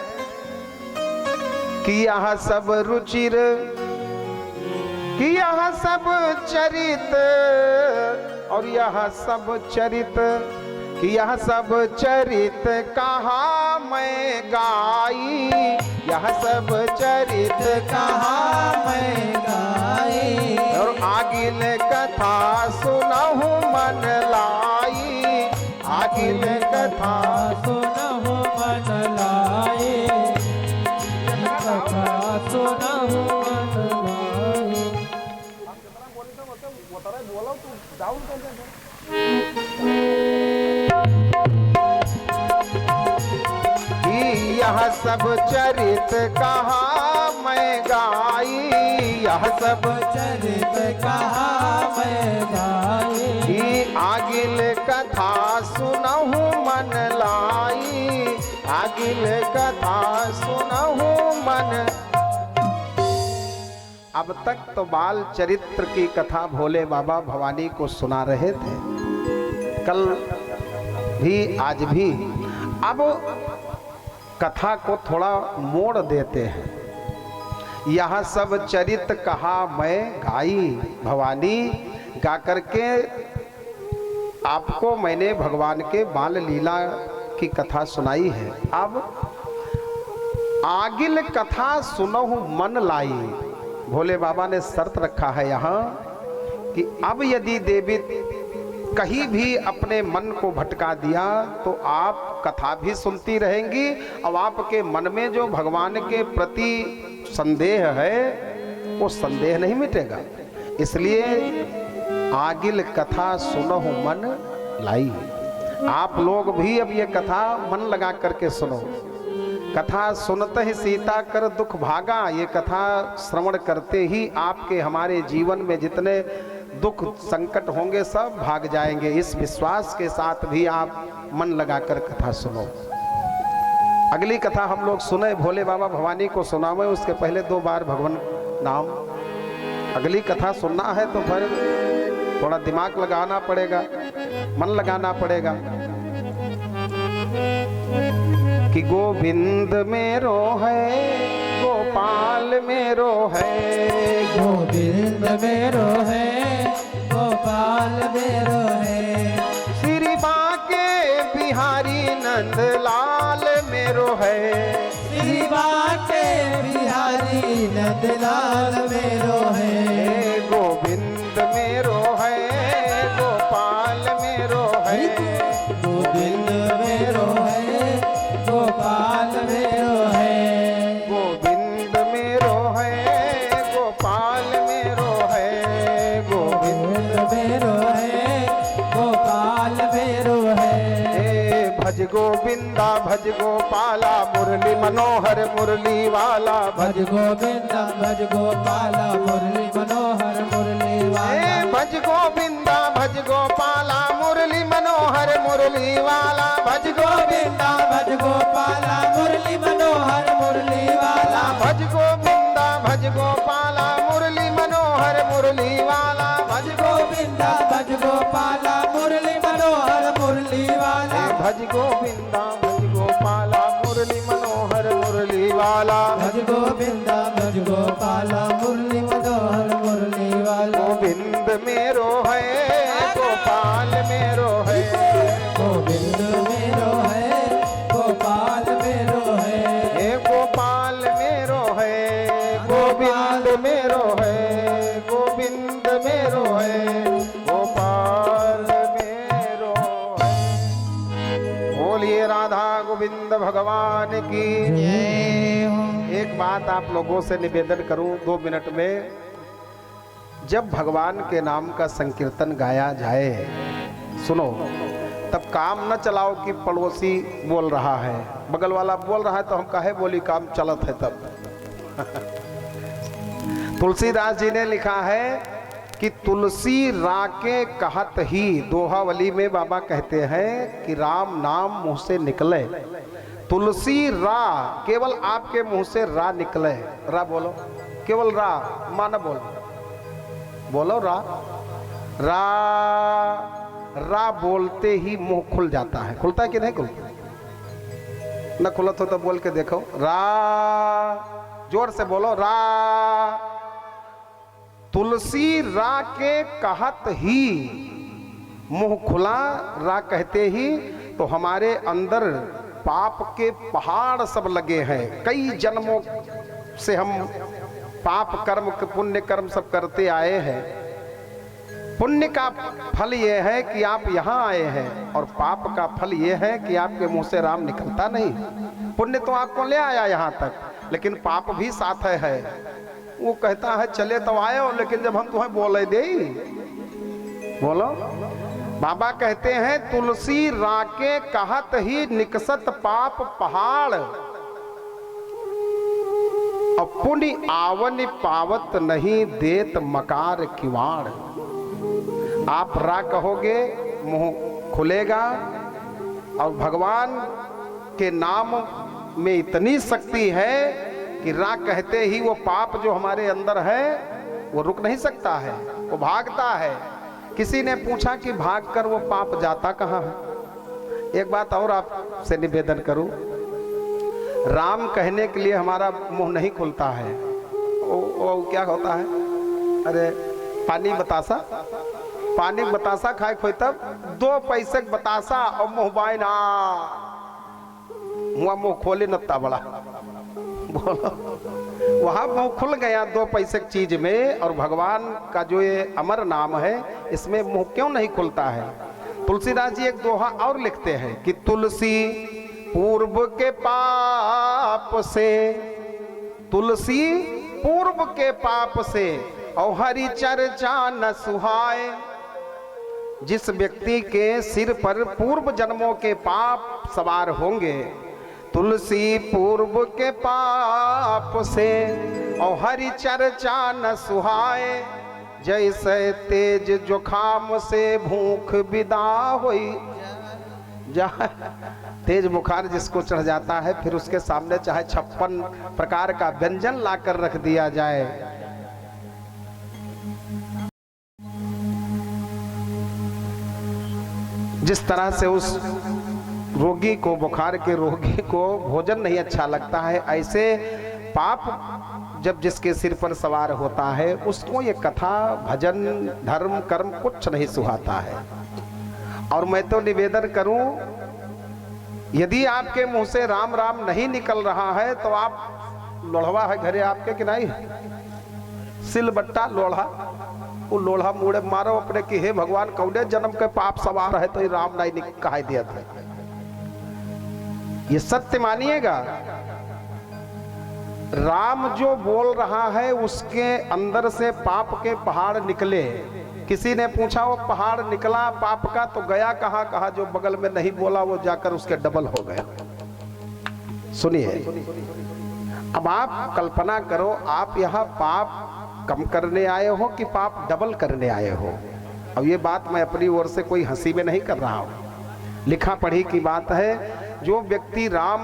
Speaker 1: कि यह सब रुचिर, कि यह सब चरित और यह सब चरित, कि यह सब चरित कहाँ मैं गाई, यह सब चरित कहाँ मैं गाई, और आगिल कथा सुनहु मन लाई, आगिल कथा
Speaker 2: सुनहु मन लाए, कथा सुनहु मन लाए।
Speaker 1: यह सब चरित कहाँ मैं गाई, यह सब
Speaker 2: चरित कहाँ मैं गाई,
Speaker 1: आगिल कथा सुनहु मन लाई, आगिल कथा सुनहु मन। अब तक तो बाल चरित्र की कथा भोले बाबा भवानी को सुना रहे थे, कल भी आज भी। अब कथा को थोड़ा मोड़ देते हैं। यह सब चरित कहा मैं गाई, भवानी गा करके आपको मैंने भगवान के बाल लीला की कथा सुनाई है। अब आगिल कथा सुनहु मन लाई, भोले बाबा ने शर्त रखा है यहाँ कि अब यदि देवी कहीं भी अपने मन को भटका दिया तो आप कथा भी सुनती रहेंगी और आपके मन में जो भगवान के प्रति संदेह है वो संदेह नहीं मिटेगा। इसलिए आगिल कथा सुनहु मन लाई। आप लोग भी अब ये कथा मन लगा करके सुनो। कथा सुनते ही सीता कर दुख भागा, ये कथा श्रवण करते ही आपके हमारे जीवन में जितने दुख संकट होंगे सब भाग जाएंगे। इस विश्वास के साथ भी आप मन लगाकर कथा सुनो। अगली कथा हम लोग सुने, भोले बाबा भवानी को सुनावे, उसके पहले 2 बार भगवान नाम। अगली कथा सुनना है तो फिर थोड़ा दिमाग लगाना पड़ेगा, मन लगाना पड़ेगा। कि गोविंद मेरो है, गोपाल मेरो है,
Speaker 2: गोविंद मेरो है, गोपाल मेरो है,
Speaker 1: श्री बांके बिहारी नंद लाल मेरो है,
Speaker 2: श्री बांके बिहारी नंद लाल मेरो है,
Speaker 1: गोविंद मेरो है, गोपाल मेरो है,
Speaker 2: गोविंद मेरो है, गोपाल मेरो है,
Speaker 1: गोविंद मेरो है, गोपाल मेरो है, गोविंद
Speaker 2: मेरो है, गोपाल मेरो है।
Speaker 1: भज गोविंदा भज गोपाला, मुरली मनोहर मुरली वाला,
Speaker 2: भज गोविंदा भज गोपाला, मुरली मनोहर मुरली वाला,
Speaker 1: भज गोविंदा भज गोपाला, मुरली मनोहर मुरली वाला, भज
Speaker 2: गोविंदा भज गोपाला, मुरली मनोहर मुरली वाला,
Speaker 1: भज गोविंदा भज गोपाला, मुरली मनोहर मुरली वाला, भज
Speaker 2: गोविंदा भज गोपाला, मुरली मनोहर मुरली वाला,
Speaker 1: भज गोविंदा भज गोपाला, मुरली मनोहर मुरली वाला,
Speaker 2: भज गोविंदा भज गोपाला, मुरली मनोहर मुरली वाला,
Speaker 1: गोविंद मेरो है, गोपाल मेरो है,
Speaker 2: गोविंद मेरो है, गोपाल मेरो है,
Speaker 1: हे गोपाल मेरो है, गोविंद मेरो है, गोविंद मेरो है, गोपाल मेरो है। बोलिए राधा गोविंद भगवान की। एक बात आप लोगों से निवेदन करूं 2 मिनट में, जब भगवान के नाम का संकीर्तन गाया जाए, सुनो, तब काम न चलाओ कि पड़ोसी बोल रहा है, बगल वाला बोल रहा है तो हम काहे बोली, काम चलत है तब। तुलसीदास जी ने लिखा है कि तुलसी रा के कहत ही, दोहावली में बाबा कहते हैं कि राम नाम मुंह से निकले, तुलसी रा, केवल आपके मुंह से रा निकले, रा बोलो, केवल रा, माना बोलो, बोलो रा, रा, रा बोलते ही मुंह खुल जाता है। खुलता है कि नहीं खुलता? न खुलत हो तो बोल के देखो, रा, जोर से बोलो, रा। तुलसी रा के कहत ही, मुंह खुला रा कहते ही, तो हमारे अंदर पाप के पहाड़ सब लगे हैं। कई जन्मों से हम पाप कर्म, पुण्य कर्म सब करते आए हैं। पुण्य का फल ये है कि आप यहाँ आए हैं, और पाप का फल ये है कि आपके मुंह से राम निकलता नहीं। पुण्य तो आपको ले आया यहाँ तक, लेकिन पाप भी साथ है। वो कहता है चले तो आए हो, लेकिन जब हम तुम्हें बोले दे, बोलो। बाबा कहते हैं तुलसी राके कहत ही निकसत पाप पहाड़, और पुण्य आवन पावत नहीं देत मकार किवाड़। आप रा कहोगे मुंह खुलेगा, और भगवान के नाम में इतनी शक्ति है कि रा कहते ही वो पाप जो हमारे अंदर है वो रुक नहीं सकता है, वो भागता है। किसी ने पूछा कि भागकर वो पाप जाता कहाँ है? एक बात और आपसे निवेदन करूं, राम कहने के लिए हमारा मुंह नहीं खुलता है। वो क्या होता है? अरे पानी बतासा, पानी बतासा खाए खोई तब 2 पैसे बतासा और मुंह बाई ना, मुंह खोले नत्ता बड़ा, बोलो। वहां मुंह खुल गया 2 पैसे की चीज में, और भगवान का जो ये अमर नाम है इसमें मुंह क्यों नहीं खुलता है? तुलसीदास जी एक दोहा और लिखते हैं कि तुलसी पूर्व के पाप से, तुलसी पूर्व के पाप से और हरि चर्चा न सुहाए। जिस व्यक्ति के सिर पर पूर्व जन्मों के पाप सवार होंगे, तुलसी पूर्व के पाप से और हरि चर्चा न सुहाए। जैसे तेज जुखाम से भूख विदा होई जाए। तेज बुखार जिसको चढ़ जाता है, फिर उसके सामने चाहे 56 प्रकार का व्यंजन लाकर रख दिया जाए, जिस तरह से उस रोगी को, बुखार के रोगी को भोजन नहीं अच्छा लगता है, ऐसे पाप जब जिसके सिर पर सवार होता है उसको ये कथा, भजन, धर्म, कर्म कुछ नहीं सुहाता है। और मैं तो निवेदन करूं, यदि आपके मुंह से राम राम नहीं निकल रहा है तो आप, लोढ़वा है घरे आपके कि नहीं? सिलबट्टा लोढ़ा, वो लोढ़ा मुड़े मारो अपने कि हे भगवान कौने जन्म के पाप सवार है तो ये राम नहीं कहा दिया था। ये सत्य मानिएगा, राम जो बोल रहा है उसके अंदर से पाप के पहाड़ निकले। किसी ने पूछा वो पहाड़ निकला पाप का तो गया कहाँ? कहा जो बगल में नहीं बोला वो जाकर उसके डबल हो गया। सुनिए, अब आप कल्पना करो, आप यहाँ पाप कम करने आए हो कि पाप डबल करने आए हो? अब ये बात मैं अपनी ओर से कोई हंसी में नहीं कर रहा हूँ, लिखा पढ़ी की बात है। जो व्यक्ति राम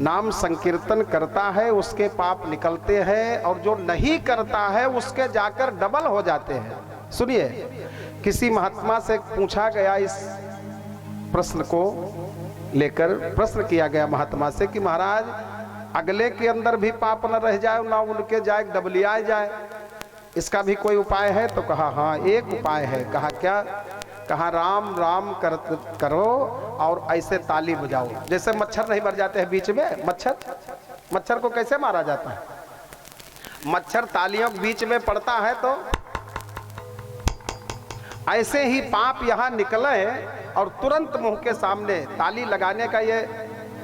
Speaker 1: नाम संकीर्तन करता है उसके पाप निकलते हैं, और जो नहीं करता है उसके जाकर डबल हो जाते हैं। सुनिए, किसी महात्मा से पूछा गया, इस प्रश्न को लेकर प्रश्न किया गया महात्मा से कि महाराज अगले के अंदर भी पाप न रह जाए, ना उनके जाए डबलिया जाए, इसका भी कोई उपाय है? तो कहा हाँ एक उपाय है। कहा क्या? कहा राम राम करो और ऐसे ताली बजाओ, जैसे मच्छर नहीं मर जाते हैं बीच में। मच्छर को कैसे मारा जाता है? मच्छर तालियों के बीच में पड़ता है, तो ऐसे ही पाप यहाँ निकले और तुरंत मुंह के सामने ताली लगाने का ये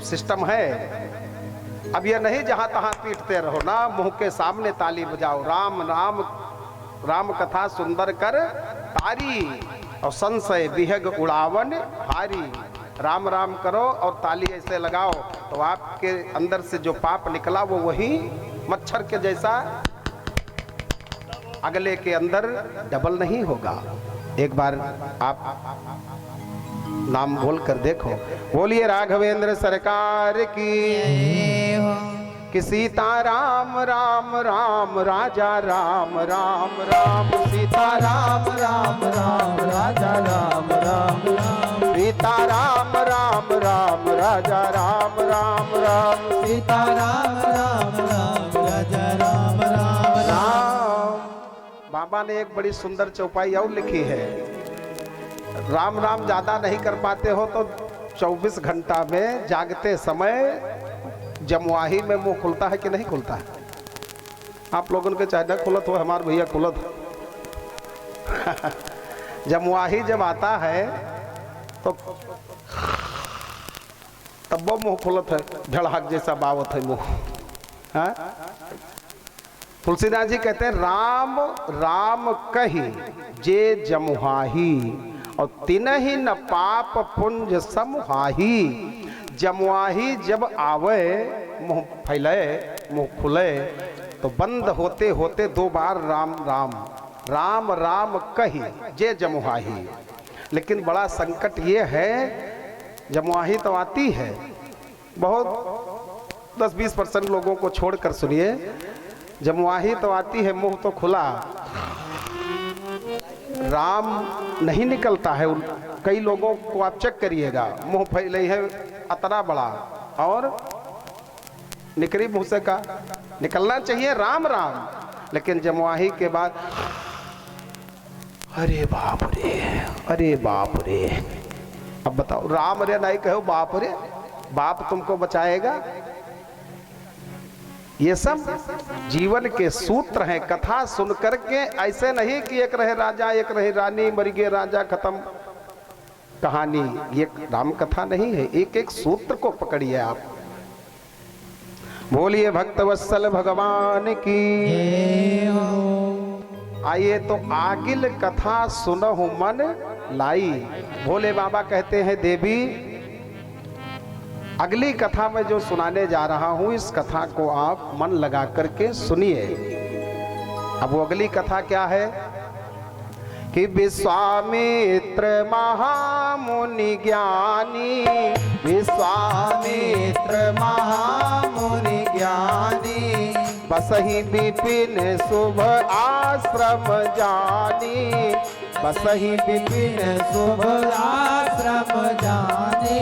Speaker 1: सिस्टम है। अब ये नहीं जहां तहां पीटते रहो ना, मुंह के सामने ताली बजाओ। राम राम राम कथा सुंदर कर तारी, और संशय विहग उड़ावन हारी। राम राम करो और ताली ऐसे लगाओ तो आपके अंदर से जो पाप निकला वो वही मच्छर के जैसा अगले के अंदर डबल नहीं होगा। एक बार आप नाम बोल कर देखो। बोलिए राघवेंद्र सरकार की, कि सीता राम राम राम राजा राम राम राम, सीता राम राम राम राजा राम राम राम, सीता राम राम राम राजा राम राम राम,
Speaker 2: सीता राम राम राम राजा राम राम
Speaker 1: राम। बाबा ने एक बड़ी सुंदर चौपाई और लिखी है। राम राम ज्यादा नहीं कर पाते हो तो 24 घंटा में जागते समय जमुआही में मुंह खुलता है कि नहीं खुलता है? आप लोगों के चाहे न खुलत हो, हमारे भैया खुलत हो। जमुआही जब आता है तो तब वो मुंह खुलत है, झड़हक जैसा बावत है मुंह। हाँ? तुलसीदास जी कहते हैं राम राम कही जे जमुआही, और तिनहि न पाप पुंज समुहाही। जमुआही जब आवे मुंह फैले मुंह खुले तो बंद होते होते 2 बार राम राम राम राम कही जे जमुआही। लेकिन बड़ा संकट ये है, जमुआही तो आती है बहुत 10-20% लोगों को छोड़कर सुनिए, जमुआही तो आती है, मुंह तो खुला, राम नहीं निकलता है। कई लोगों को आप चेक करिएगा, मुंह फैले है अतना बड़ा और निकली मुंह से का निकलना चाहिए राम राम, लेकिन जमुआही के बाद अरे बाप रे, अरे बाप रे। अब बताओ, राम रे नहीं कहो बाप रे, बाप तुमको बचाएगा? ये सब जीवन के सूत्र हैं। कथा सुन करके ऐसे नहीं कि एक रहे राजा एक रहे रानी, मर गए राजा, खत्म कहानी। ये राम कथा नहीं है, एक एक सूत्र को पकड़िए आप। बोलिए भक्तवत्सल भगवान की। आइए तो आगिल कथा सुनहु मन लाई। भोले बाबा कहते हैं देवी, अगली कथा में जो सुनाने जा रहा हूं, इस कथा को आप मन लगा करके सुनिए। अब वो अगली कथा क्या है कि विश्वामित्र महामुनि ज्ञानी, विश्वामित्र महामुनि ज्ञानी, बसहि विपिन शुभ आश्रम जानी, बसहि विपिन शुभ आश्रम जानी,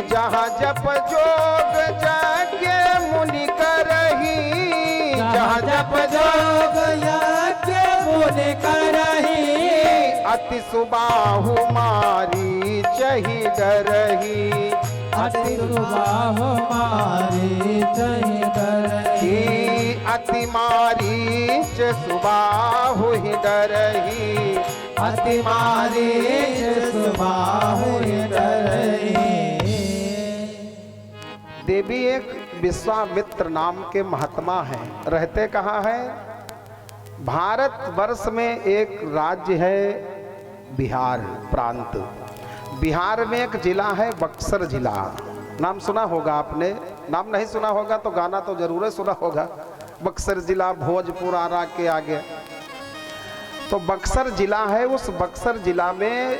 Speaker 1: जहाँ जप जोग यज्ञ मुनि करही, जहाँ जप जोग यज्ञ मुनि करही, अति सुबाहु मारी चही डरही,
Speaker 2: अति सुबाहु मारी चही डरही,
Speaker 1: अति मारीच सुबाहु ही डरही,
Speaker 2: अति मारीच सुबाहु ही डरही।
Speaker 1: देवी एक विश्वामित्र नाम के महात्मा हैं। रहते कहाँ हैं? भारत वर्ष में एक राज्य है बिहार प्रांत। बिहार में एक जिला है बक्सर जिला। नाम सुना होगा आपने, नाम नहीं सुना होगा तो गाना तो जरूर सुना होगा। बक्सर जिला भोजपुर आरा के आगे तो बक्सर जिला है। उस बक्सर जिला में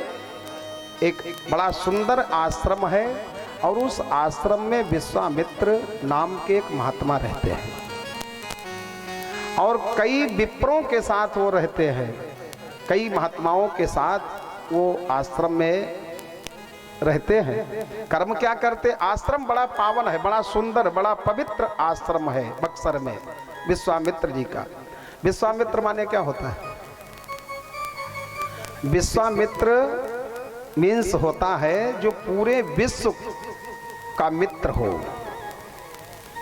Speaker 1: एक बड़ा सुंदर आश्रम है और उस आश्रम में विश्वामित्र नाम के एक महात्मा रहते हैं और कई विप्रों के साथ वो रहते हैं। कई महात्माओं के साथ वो आश्रम में रहते हैं। कर्म क्या करते? आश्रम बड़ा पावन है, बड़ा सुंदर, बड़ा पवित्र आश्रम है बक्सर में विश्वामित्र जी का। विश्वामित्र माने क्या होता है? विश्वामित्र मीन्स होता है जो पूरे विश्व का मित्र हो,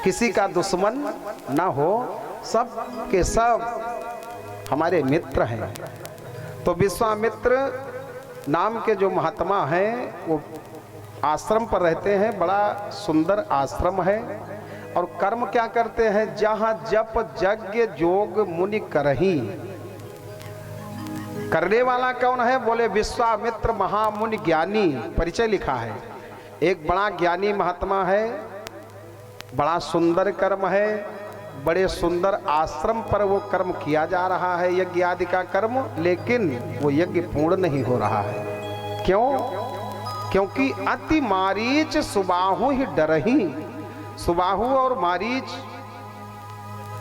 Speaker 1: किसी का दुश्मन ना हो, सब के सब हमारे मित्र हैं। तो विश्वामित्र नाम के जो महात्मा हैं वो आश्रम पर रहते हैं। बड़ा सुंदर आश्रम है और कर्म क्या करते हैं? जहाँ जप यज्ञ जोग मुनि करही। करने वाला कौन है? बोले विश्वामित्र महामुनि ज्ञानी। परिचय लिखा है। एक बड़ा ज्ञानी महात्मा है, बड़ा सुंदर कर्म है बड़े सुंदर आश्रम पर वो कर्म किया जा रहा है, यज्ञ आदि का कर्म, लेकिन वो यज्ञ पूर्ण नहीं हो रहा है। क्यों? क्योंकि अति मारीच सुबाहु ही डरही। सुबाहु और मारीच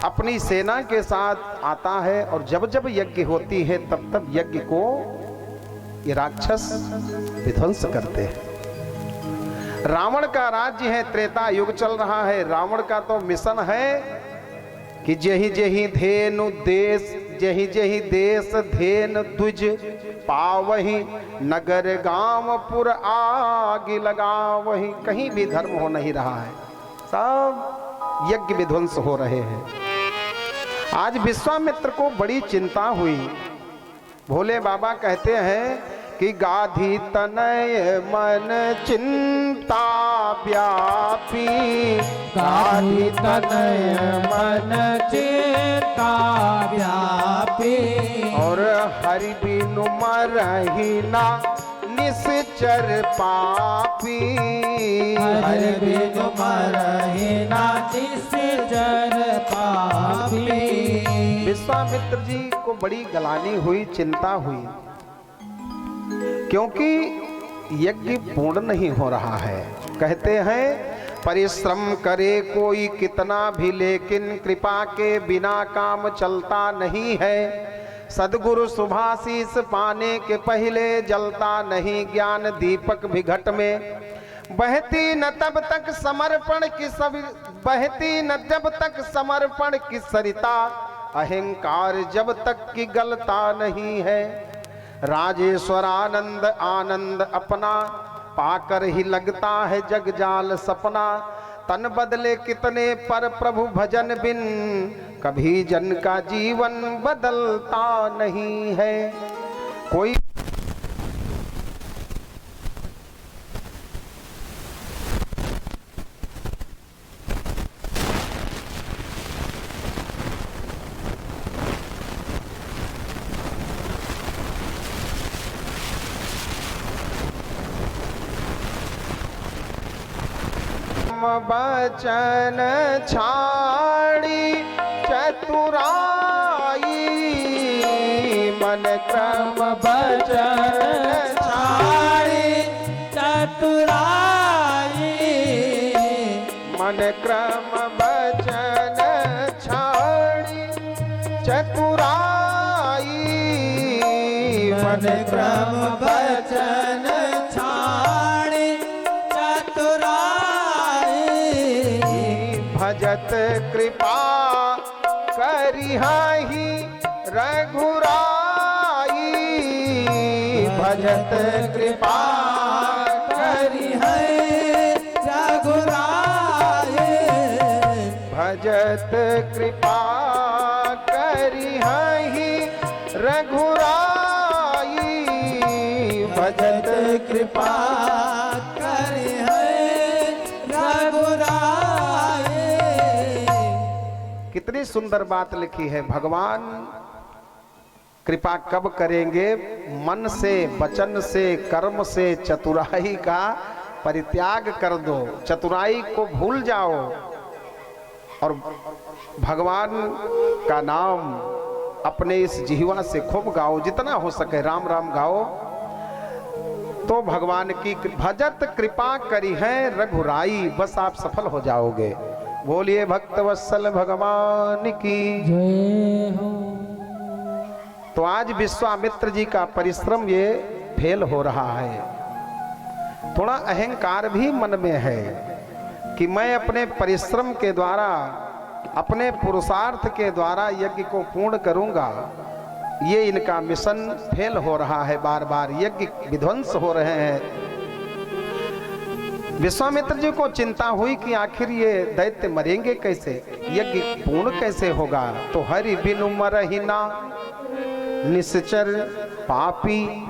Speaker 1: अपनी सेना के साथ आता है और जब जब यज्ञ होती है तब तब यज्ञ को ये राक्षस विध्वंस करते हैं। रावण का राज्य है, त्रेता युग चल रहा है। रावण का तो मिशन है कि जही जही धेनु देश, जही जही देश धेन द्विज पावही, नगर गांव पुर आग लगावही। कहीं भी धर्म हो नहीं रहा है, सब यज्ञ विध्वंस हो रहे हैं। आज विश्वामित्र को बड़ी चिंता हुई। भोले बाबा कहते हैं कि गाधी तनय मन चिंता व्यापी,
Speaker 2: गाधी तनय मन चिंता व्यापी,
Speaker 1: और हरि बिनु मरहि ना निश्चर पापी,
Speaker 2: हरि बिनु मरहि ना निश्चर पापी।
Speaker 1: विश्वामित्र जी को बड़ी गलानी हुई, चिंता हुई, क्योंकि यज्ञ पूर्ण नहीं हो रहा है। कहते हैं परिश्रम करे कोई कितना भी, लेकिन कृपा के बिना काम चलता नहीं है। सदगुरु शुभाशीष पाने के पहले जलता नहीं ज्ञान दीपक भी घट में। बहती न तब तक समर्पण की सभी, बहती न जब तक समर्पण की सरिता, अहंकार जब तक की गलता नहीं है। राजेश्वर आनंद आनंद अपना, पाकर ही लगता है जग जाल सपना। तन बदले कितने पर प्रभु भजन बिन, कभी जन का जीवन बदलता नहीं है। कोई बचन छाड़ी चतुराई, मन क्रम
Speaker 2: बचन छाड़ी चतुराई,
Speaker 1: मन क्रम बचन छाड़ी चतुराई,
Speaker 2: मन क्रम बचन छाड़ी चतुराई।
Speaker 1: भजत कृपा करिहाहि रघुराई, भजत कृपा
Speaker 2: करिहाहि रघुराई,
Speaker 1: भजत कृपा करिहाहि रघुराई, भजत
Speaker 2: कृपा करिहाहि रघुराई।
Speaker 1: कितनी सुंदर बात लिखी है। भगवान कृपा कब करेंगे? मन से, वचन से, कर्म से चतुराई का परित्याग कर दो, चतुराई को भूल जाओ और भगवान का नाम अपने इस जिह्वा से खूब गाओ, जितना हो सके राम राम गाओ, तो भगवान की भजत कृपा करी है रघुराई, बस आप सफल हो जाओगे। बोलिए भक्त वत्सल भगवान की
Speaker 2: जय हो।
Speaker 1: तो आज विश्वामित्र जी का परिश्रम ये फेल हो रहा है। थोड़ा अहंकार भी मन में है कि मैं अपने परिश्रम के द्वारा, अपने पुरुषार्थ के द्वारा यज्ञ को पूर्ण करूंगा। ये इनका मिशन फेल हो रहा है, बार बार यज्ञ विध्वंस हो रहे हैं। विश्वामित्र जी को चिंता हुई कि आखिर ये दैत्य मरेंगे कैसे, यज्ञ पूर्ण कैसे होगा। तो हरि बिनु मरहि ना निश्चर पापी,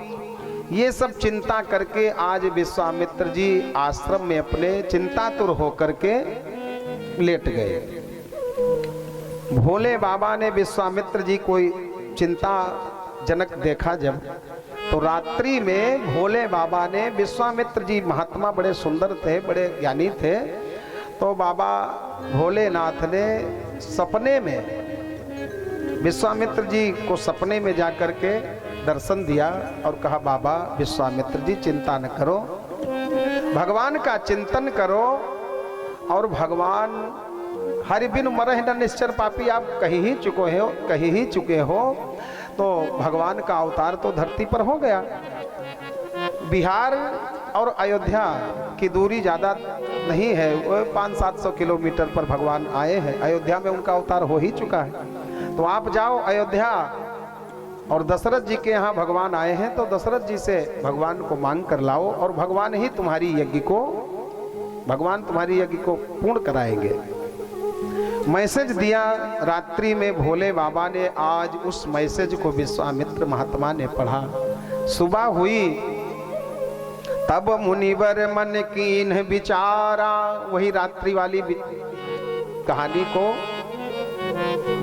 Speaker 1: ये सब चिंता करके आज विश्वामित्र जी आश्रम में अपने चिंतातुर होकर के लेट गए। भोले बाबा ने विश्वामित्र जी को चिंताजनक देखा जब, तो रात्रि में भोले बाबा ने, विश्वामित्र जी महात्मा बड़े सुंदर थे, बड़े ज्ञानी थे, तो बाबा भोलेनाथ ने सपने में विश्वामित्र जी को सपने में जाकर के दर्शन दिया और कहा, बाबा विश्वामित्र जी चिंता न करो, भगवान का चिंतन करो और भगवान हरि बिन मरहि न निश्चर पापी, आप कहीं ही चुके हो तो भगवान का अवतार तो धरती पर हो गया। बिहार और अयोध्या की दूरी ज़्यादा नहीं है, वो 500-700 किलोमीटर पर भगवान आए हैं। अयोध्या में उनका अवतार हो ही चुका है। तो आप जाओ अयोध्या और दशरथ जी के यहाँ भगवान आए हैं, तो दशरथ जी से भगवान को मांग कर लाओ और भगवान तुम्हारी यज्ञ को पूर्ण कराएंगे। मैसेज दिया रात्रि में भोले बाबा ने। आज उस मैसेज को विश्वामित्र महात्मा ने पढ़ा। सुबह हुई तब मुनिवर मन कीन विचारा, वही रात्रि वाली कहानी को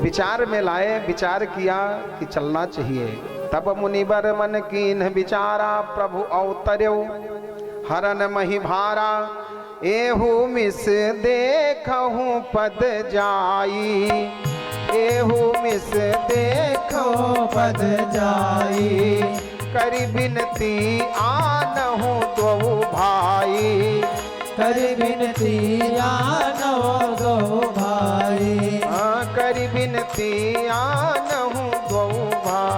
Speaker 1: विचार में लाए, विचार किया कि चलना चाहिए। तब मुनिवर मन कीन विचारा, प्रभु अवतर्यो हरन मही भारा, एहू मिस देखहूँ पद जाई, एहू मिस देखहूँ पद जाई, करी बिनती आनहु दो भाई,
Speaker 2: करी बिनती आनहु दो भाई,
Speaker 1: करी बिनती आनहु दो भाई।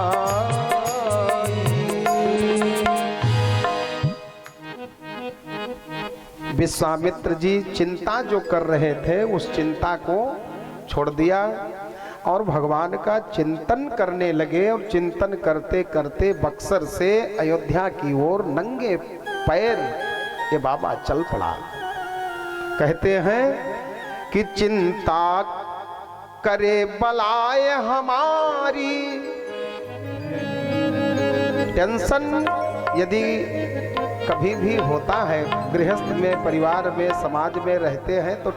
Speaker 1: विश्वामित्र जी चिंता जो कर रहे थे उस चिंता को छोड़ दिया और भगवान का चिंतन करने लगे। और चिंतन करते करते बक्सर से अयोध्या की ओर नंगे पैर ये बाबा चल पड़ा। कहते हैं कि चिंता करे बलाए हमारी, टेंशन यदि कभी भी होता है, गृहस्थ में, परिवार में, समाज में रहते हैं तो